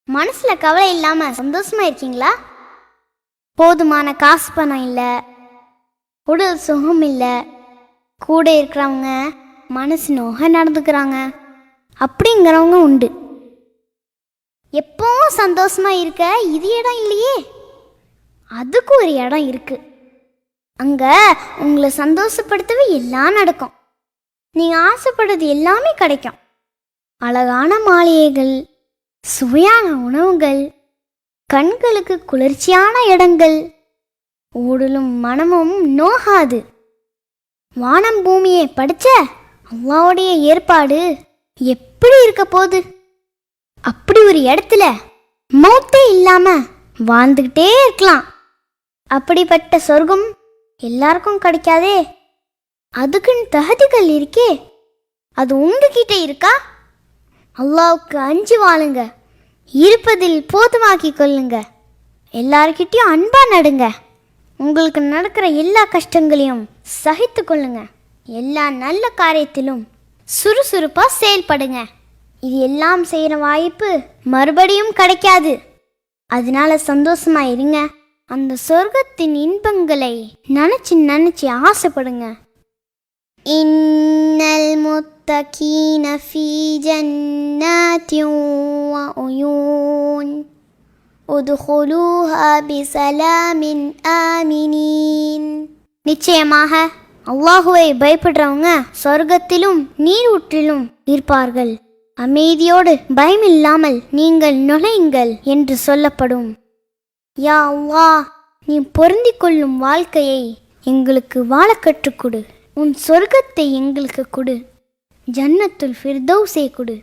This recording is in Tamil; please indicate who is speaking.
Speaker 1: மனசுல கவலை இல்லாம சந்தோஷமா இருக்கீங்களா? போதுமான காசு பணம் இல்லை, உடல் சுகம் இல்லை, கூட இருக்கிறவங்க மனசு நோக நடந்துக்கிறாங்க அப்படிங்கிறவங்க உண்டு. எப்பவும் சந்தோஷமா இருக்க இது இடம் இல்லையே, அதுக்கு ஒரு இடம் இருக்கு. அங்க உங்களை சந்தோஷப்படுத்தவே எல்லாம் நடக்கும். நீங்க ஆசைப்படுறது எல்லாமே கிடைக்கும். அழகான மாளிகைகள், சுவையான உணவுகள், கண்களுக்கு குளிர்ச்சியான இடங்கள், உடலும் மனமும் நோகாது. வானம் பூமியை படைச்ச அல்லாவுடைய ஏற்பாடு எப்படி இருக்க போகுது? அப்படி ஒரு இடத்துல மௌத்தே இல்லாம வாழ்ந்துக்கிட்டே இருக்கலாம். அப்படிப்பட்ட சொர்க்கம் எல்லாருக்கும் கிடைக்காதே. அதுக்குன்னு தகுதிகள் இருக்கே, அது உங்ககிட்ட இருக்கா? அல்லாவுக்கு அஞ்சு வாழுங்க, இருப்பதில் போதுமாக்கி கொள்ளுங்க, எல்லார்கிட்டையும் அன்பா நடுங்க, உங்களுக்கு நடக்கிற எல்லா கஷ்டங்களையும் சகித்து கொள்ளுங்க, எல்லா நல்ல காரியத்திலும் சுறுசுறுப்பா செயல்படுங்க. இது எல்லாம் செய்கிற வாய்ப்பு மறுபடியும் கிடைக்காது. அதனால சந்தோஷமா இருங்க. அந்த சொர்க்கத்தின் இன்பங்களை நினைச்சு நினைச்சு ஆசைப்படுங்க. இன்னல் முத்தகீன ஃபீ ஜன்னாத்தின் வ உயூன் உத்குலூஹா பிஸலாமின் ஆமினீன். நிச்சயமாக அல்லாஹுவை பயப்படுறவங்க சொர்க்கத்திலும் நீரூற்றிலும் இருப்பார்கள். அமைதியோடு பயமில்லாமல் நீங்கள் நுழையுங்கள் என்று சொல்லப்படும். யா அல்லாஹ், நீ பொருந்திக் கொள்ளும் வாழ்க்கையை எங்களுக்கு வாழ கற்றுக் கொடு. உன் சொர்க்கத்தை எங்களுக்கு கொடு. ஜன்னத்துல் ஃபிர்தௌஸை கொடு.